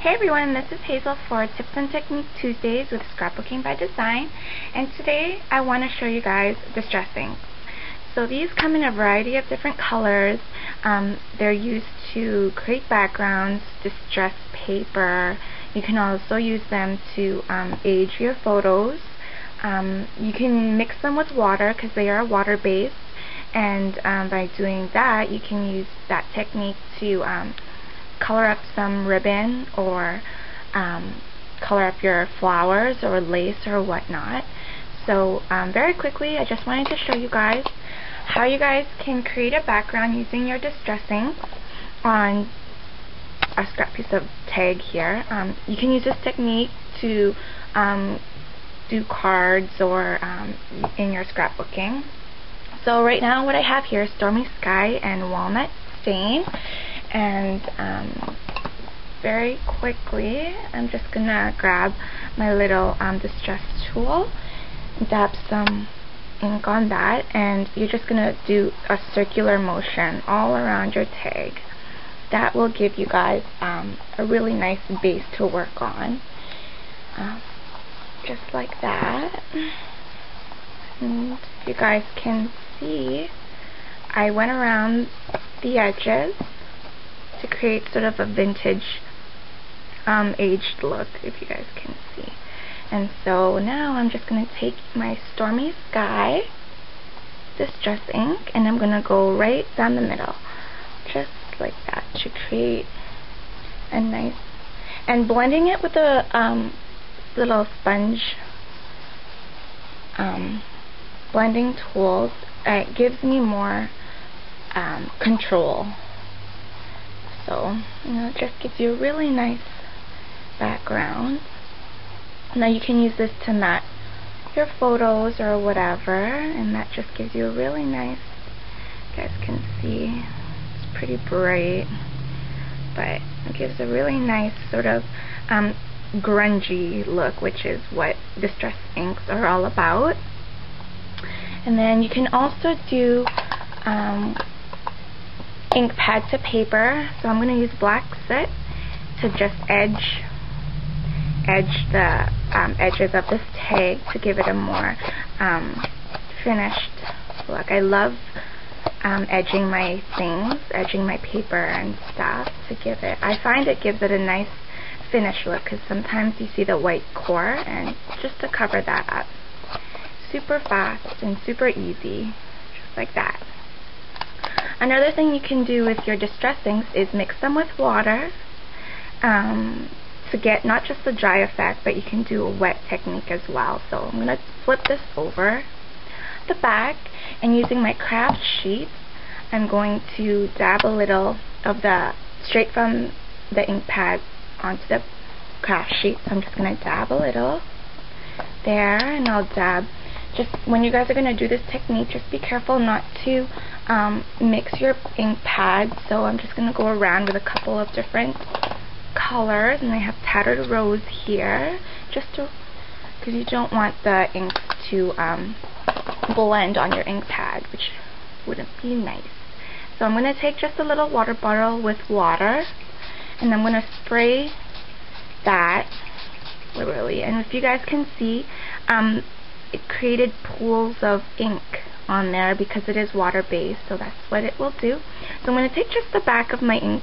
Hey everyone, this is Hazel for Tips and Technique Tuesdays with Scrapbooking by Design, and today I want to show you guys distressing. So these come in a variety of different colors. They're used to create backgrounds, distress paper. You can also use them to age your photos. You can mix them with water because they are water-based, and by doing that you can use that technique to color up some ribbon or color up your flowers or lace or whatnot. So very quickly, I just wanted to show you guys how you guys can create a background using your distressing on a scrap piece of tag here. You can use this technique to do cards or in your scrapbooking. So right now what I have here is Stormy Sky and Walnut Stain. And very quickly, I'm just gonna grab my little distress tool, dab some ink on that, and you're just gonna do a circular motion all around your tag. That will give you guys a really nice base to work on, just like that. And you guys can see I went around the edges to create sort of a vintage aged look, if you guys can see. And so now I'm just going to take my Stormy Sky distress ink and I'm going to go right down the middle, just like that, to create a nice, and blending it with a little sponge blending tools, it gives me more control. So, it just gives you a really nice background. Now you can use this to mat your photos or whatever, and that just gives you a really nice, you guys can see, it's pretty bright, but it gives a really nice sort of grungy look, which is what distress inks are all about. And then you can also do ink pad to paper. So I'm going to use black soot to just edge the edges of this tag to give it a more finished look. I love edging my things, edging my paper and stuff to give it, I find it gives it a nice finished look, because sometimes you see the white core, and just to cover that up. Super fast and super easy, just like that. Another thing you can do with your distress inks is mix them with water to get not just the dry effect, but you can do a wet technique as well. So I'm going to flip this over the back, and using my craft sheet, I'm going to dab a little of the, straight from the ink pad onto the craft sheet. So I'm just going to dab a little there, and I'll dab. Just when you guys are going to do this technique, just be careful not to mix your ink pad. So I'm just going to go around with a couple of different colors, and I have Tattered Rose here, just to, because you don't want the inks to blend on your ink pad, which wouldn't be nice. So I'm going to take just a little water bottle with water, and I'm going to spray that literally. And if you guys can see, it created pools of ink on there because it is water based, so that's what it will do. So I'm going to take just the back of my ink,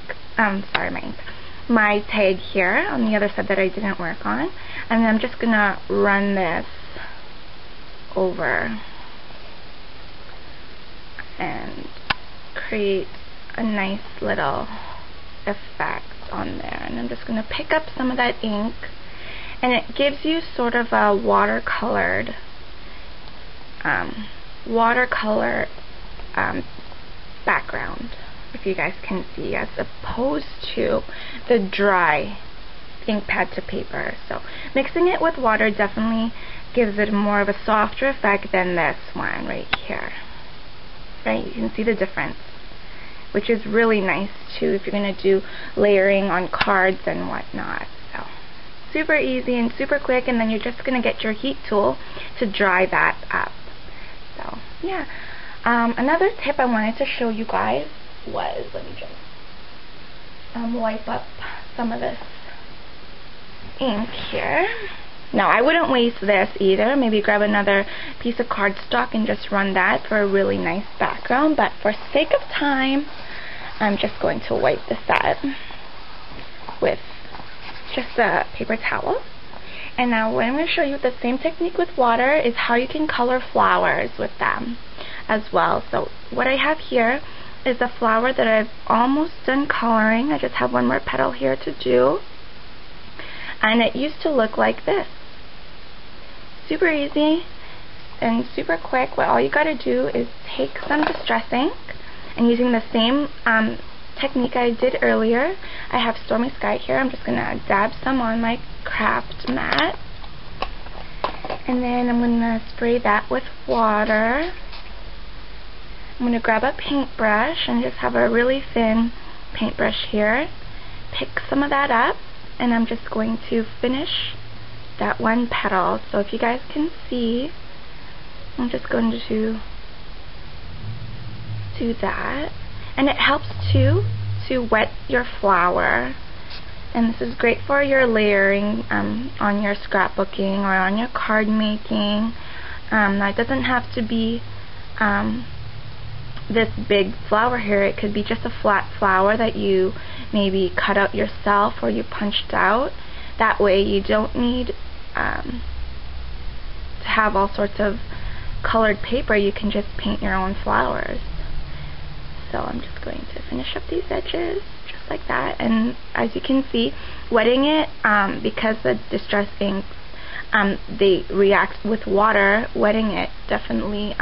my tag here on the other side that I didn't work on, and I'm just going to run this over and create a nice little effect on there. And I'm just going to pick up some of that ink, and it gives you sort of a watercolor background, if you guys can see, as opposed to the dry ink pad to paper. So mixing it with water definitely gives it more of a softer effect than this one right here. Right, you can see the difference, which is really nice too if you're going to do layering on cards and whatnot. So super easy and super quick, and then you're just going to get your heat tool to dry that up. So yeah, another tip I wanted to show you guys was, let me just wipe up some of this ink here. Now, I wouldn't waste this either. Maybe grab another piece of cardstock and just run that for a really nice background. But for sake of time, I'm just going to wipe this out with just a paper towel. And now what I'm going to show you with the same technique with water is how you can color flowers with them as well. So what I have here is a flower that I've almost done coloring. I just have one more petal here to do. And it used to look like this. Super easy and super quick. What all you got to do is take some distress ink, and using the same technique I did earlier, I have Stormy Sky here. I'm just going to dab some on my craft mat, and then I'm going to spray that with water. I'm going to grab a paintbrush and just have a really thin paintbrush here. Pick some of that up, and I'm just going to finish that one petal. So if you guys can see, I'm just going to do that. And it helps too to wet your flower. And this is great for your layering on your scrapbooking or on your card making. That doesn't have to be this big flower here. It could be just a flat flower that you maybe cut out yourself or you punched out. That way you don't need to have all sorts of colored paper. You can just paint your own flowers. So I'm just going to finish up these edges just like that. And as you can see, wetting it, because the distress inks, they react with water, wetting it definitely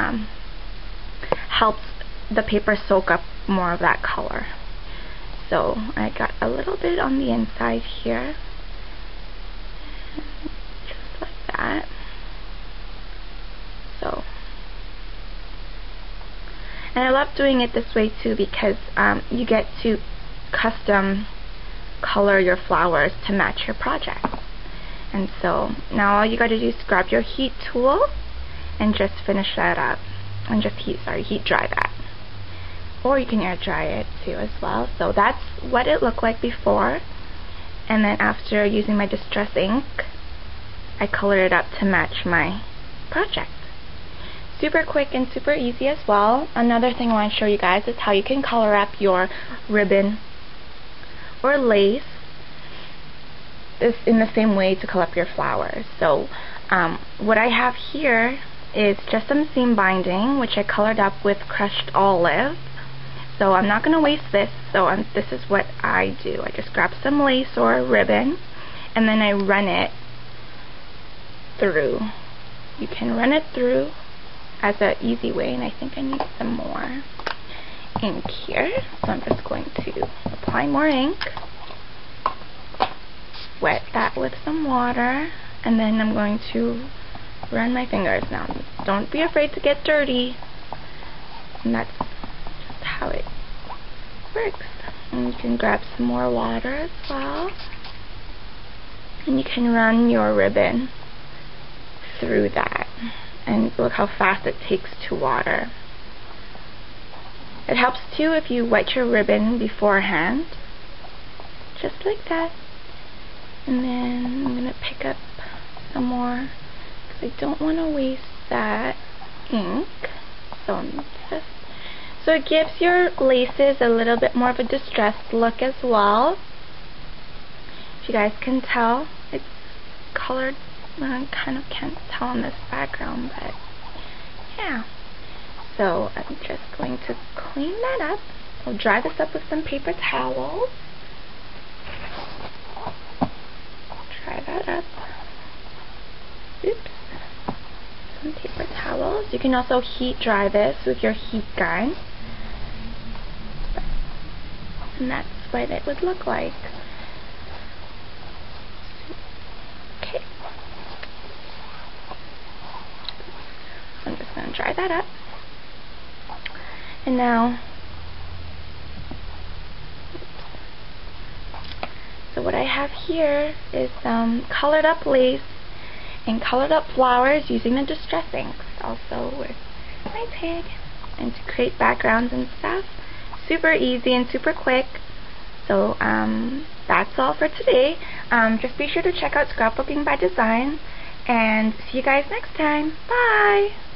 helps the paper soak up more of that color. So I got a little bit on the inside here, just like that. So, and I love doing it this way too, because you get to custom color your flowers to match your project. And so now all you got to do is grab your heat tool and just finish that up, and just heat dry that. Or you can air dry it too as well. So that's what it looked like before, and then after using my distress ink, I colored it up to match my project. Super quick and super easy as well. Another thing I want to show you guys is how you can color up your ribbon or lace in the same way to color up your flowers. So what I have here is just some seam binding, which I colored up with crushed olive. So I'm not going to waste this, so this is what I do. I just grab some lace or ribbon, and then I run it through. You can run it through as an easy way, and I think I need some more ink here. So I'm just going to apply more ink, wet that with some water, and then I'm going to run my fingers. Now, don't be afraid to get dirty, and that's just how it works. And you can grab some more water as well, and you can run your ribbon through that, and look how fast it takes to water. It helps too if you wet your ribbon beforehand, just like that. And then I'm going to pick up some more, because I don't want to waste that ink. So it gives your laces a little bit more of a distressed look as well. If you guys can tell, it's colored. I kind of can't tell in this background, but yeah. So I'm just going to clean that up. I'll dry this up with some paper towels. Dry that up. Oops. Some paper towels. You can also heat dry this with your heat gun. And that's what it would look like. Okay. So I'm just going to dry that up. And now, so what I have here is some colored up lace and colored up flowers using the distress inks, also with my tag, and to create backgrounds and stuff. Super easy and super quick. So that's all for today. Just be sure to check out Scrapbooking by Design, and see you guys next time. Bye!